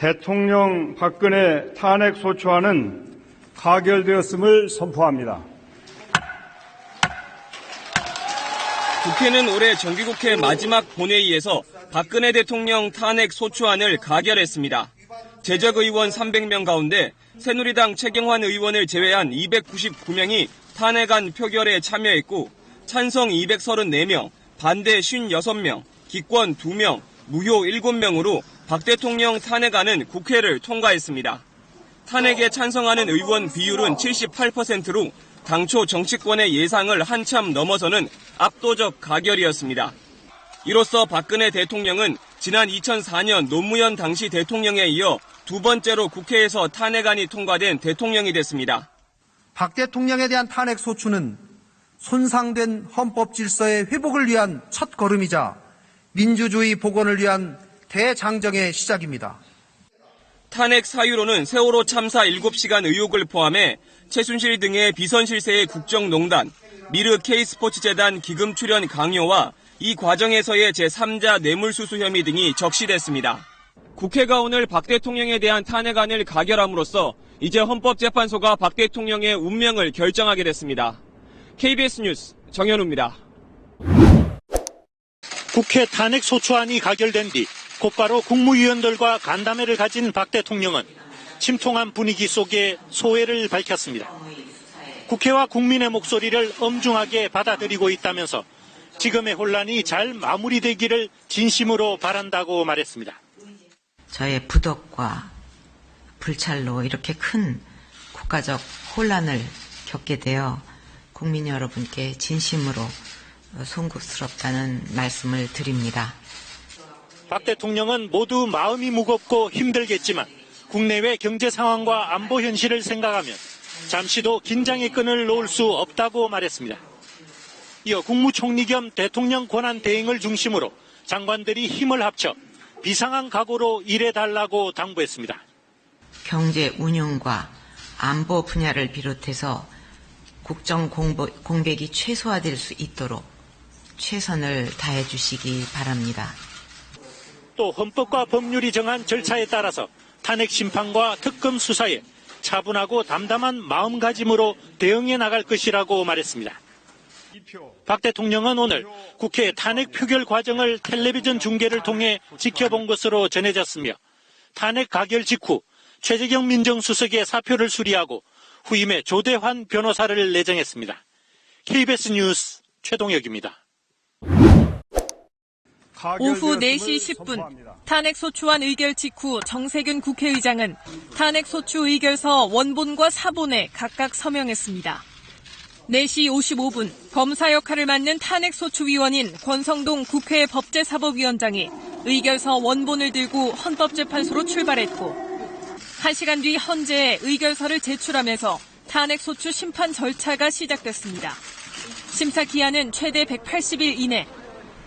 대통령 박근혜 탄핵소추안은 가결되었음을 선포합니다. 국회는 올해 정기국회 마지막 본회의에서 박근혜 대통령 탄핵 소추안을 가결했습니다. 제적 의원 300명 가운데 새누리당 최경환 의원을 제외한 299명이 탄핵안 표결에 참여했고 찬성 234명, 반대 56명, 기권 2명, 무효 7명으로 박 대통령 탄핵안은 국회를 통과했습니다. 탄핵에 찬성하는 의원 비율은 78%로 당초 정치권의 예상을 한참 넘어서는 압도적 가결이었습니다. 이로써 박근혜 대통령은 지난 2004년 노무현 당시 대통령에 이어 두 번째로 국회에서 탄핵안이 통과된 대통령이 됐습니다. 박 대통령에 대한 탄핵 소추는 손상된 헌법 질서의 회복을 위한 첫 걸음이자 민주주의 복원을 위한 대장정의 시작입니다. 탄핵 사유로는 세월호 참사 7시간 의혹을 포함해 최순실 등의 비선 실세의 국정농단, 미르 K스포츠재단 기금 출연 강요와 이 과정에서의 제3자 뇌물수수 혐의 등이 적시됐습니다. 국회가 오늘 박 대통령에 대한 탄핵안을 가결함으로써 이제 헌법재판소가 박 대통령의 운명을 결정하게 됐습니다. KBS 뉴스 정현우입니다. 국회 탄핵 소추안이 가결된 뒤 곧바로 국무위원들과 간담회를 가진 박 대통령은 침통한 분위기 속에 소회를 밝혔습니다. 국회와 국민의 목소리를 엄중하게 받아들이고 있다면서 지금의 혼란이 잘 마무리되기를 진심으로 바란다고 말했습니다. 저의 부덕과 불찰로 이렇게 큰 국가적 혼란을 겪게 되어 국민 여러분께 진심으로 송구스럽다는 말씀을 드립니다. 박 대통령은 모두 마음이 무겁고 힘들겠지만 국내외 경제 상황과 안보 현실을 생각하면 잠시도 긴장의 끈을 놓을 수 없다고 말했습니다. 이어 국무총리 겸 대통령 권한 대행을 중심으로 장관들이 힘을 합쳐 비상한 각오로 일해달라고 당부했습니다. 경제 운용과 안보 분야를 비롯해서 국정 공백이 최소화될 수 있도록 최선을 다해 주시기 바랍니다. 또 헌법과 법률이 정한 절차에 따라서 탄핵 심판과 특검 수사에 차분하고 담담한 마음가짐으로 대응해 나갈 것이라고 말했습니다. 박 대통령은 오늘 국회 탄핵 표결 과정을 텔레비전 중계를 통해 지켜본 것으로 전해졌으며 탄핵 가결 직후 최재경 민정수석의 사표를 수리하고 후임에 조대환 변호사를 내정했습니다. KBS 뉴스 최동혁입니다. 오후 4시 10분 탄핵소추안 의결 직후 정세균 국회의장은 탄핵소추 의결서 원본과 사본에 각각 서명했습니다. 4시 55분 검사 역할을 맡는 탄핵소추위원인 권성동 국회 법제사법위원장이 의결서 원본을 들고 헌법재판소로 출발했고 1시간 뒤 헌재에 의결서를 제출하면서 탄핵소추 심판 절차가 시작됐습니다. 심사 기한은 최대 180일 이내.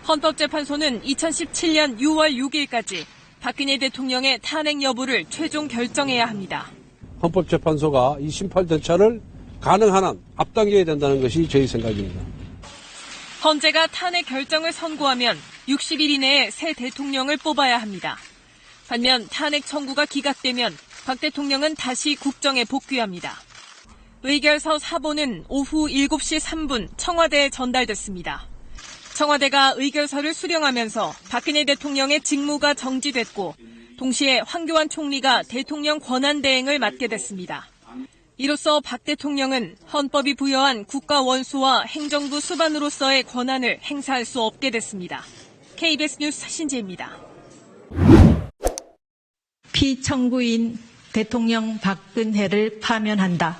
헌법재판소는 2017년 6월 6일까지 박근혜 대통령의 탄핵 여부를 최종 결정해야 합니다. 헌법재판소가 이 심판 절차를 가능한 한 앞당겨야 된다는 것이 저희 생각입니다. 헌재가 탄핵 결정을 선고하면 60일 이내에 새 대통령을 뽑아야 합니다. 반면 탄핵 청구가 기각되면 박 대통령은 다시 국정에 복귀합니다. 의결서 사본은 오후 7시 3분 청와대에 전달됐습니다. 청와대가 의결서를 수령하면서 박근혜 대통령의 직무가 정지됐고 동시에 황교안 총리가 대통령 권한대행을 맡게 됐습니다. 이로써 박 대통령은 헌법이 부여한 국가 원수와 행정부 수반으로서의 권한을 행사할 수 없게 됐습니다. KBS 뉴스 신지입니다. 피청구인 대통령 박근혜를 파면한다.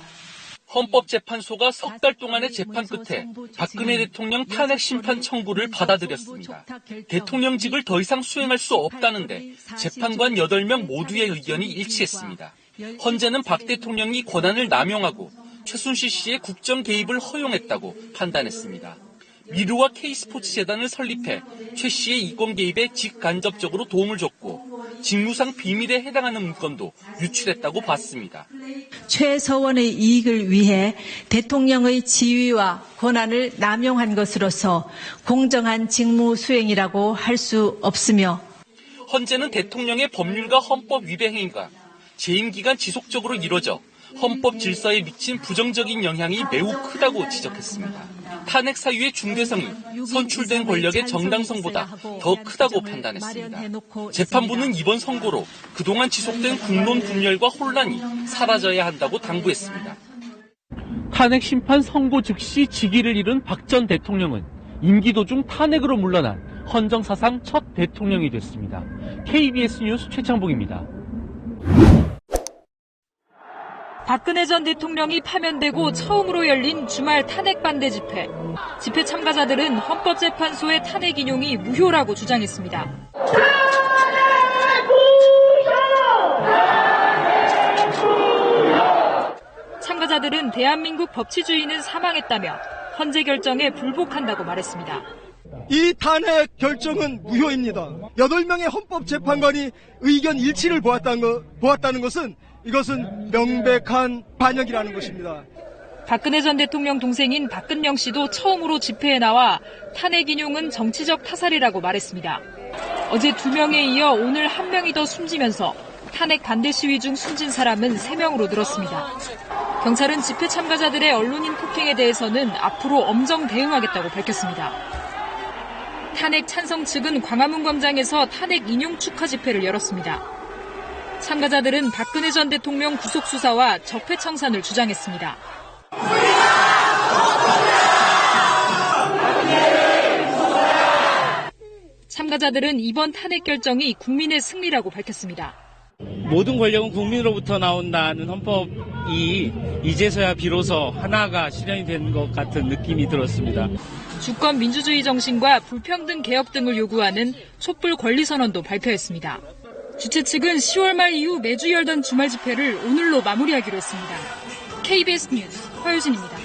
헌법재판소가 석 달 동안의 재판 끝에 박근혜 대통령 탄핵 심판 청구를 받아들였습니다. 대통령직을 더 이상 수행할 수 없다는데 재판관 8명 모두의 의견이 일치했습니다. 헌재는 박 대통령이 권한을 남용하고 최순실 씨의 국정 개입을 허용했다고 판단했습니다. 미르와 K스포츠재단을 설립해 최 씨의 이권 개입에 직간접적으로 도움을 줬고 직무상 비밀에 해당하는 문건도 유출했다고 봤습니다. 최서원의 이익을 위해 대통령의 지위와 권한을 남용한 것으로서 공정한 직무 수행이라고 할 수 없으며 헌재는 대통령의 법률과 헌법 위배 행위가 재임 기간 지속적으로 이뤄져 헌법 질서에 미친 부정적인 영향이 매우 크다고 지적했습니다. 탄핵 사유의 중대성이 선출된 권력의 정당성보다 더 크다고 판단했습니다. 재판부는 이번 선고로 그동안 지속된 국론 분열과 혼란이 사라져야 한다고 당부했습니다. 탄핵 심판 선고 즉시 직위를 잃은 박 전 대통령은 임기 도중 탄핵으로 물러난 헌정사상 첫 대통령이 됐습니다. KBS 뉴스 최창복입니다. 박근혜 전 대통령이 파면되고 처음으로 열린 주말 탄핵 반대 집회. 집회 참가자들은 헌법재판소의 탄핵 인용이 무효라고 주장했습니다. 참가자들은 대한민국 법치주의는 사망했다며 헌재 결정에 불복한다고 말했습니다. 이 탄핵 결정은 무효입니다. 8명의 헌법재판관이 의견 일치를 보았다는 것은 이것은 명백한 반역이라는 것입니다. 박근혜 전 대통령 동생인 박근영 씨도 처음으로 집회에 나와 탄핵 인용은 정치적 타살이라고 말했습니다. 어제 2명에 이어 오늘 1명이 더 숨지면서 탄핵 반대 시위 중 숨진 사람은 3명으로 늘었습니다. 경찰은 집회 참가자들의 언론인 폭행에 대해서는 앞으로 엄정 대응하겠다고 밝혔습니다. 탄핵 찬성 측은 광화문 광장에서 탄핵 인용 축하 집회를 열었습니다. 참가자들은 박근혜 전 대통령 구속수사와 적폐청산을 주장했습니다. 참가자들은 이번 탄핵 결정이 국민의 승리라고 밝혔습니다. 모든 권력은 국민으로부터 나온다는 헌법이 이제서야 비로소 하나가 실현이 된 것 같은 느낌이 들었습니다. 주권 민주주의 정신과 불평등 개혁 등을 요구하는 촛불 권리선언도 발표했습니다. 주최 측은 10월 말 이후 매주 열던 주말 집회를 오늘로 마무리하기로 했습니다. KBS 뉴스 허유진입니다.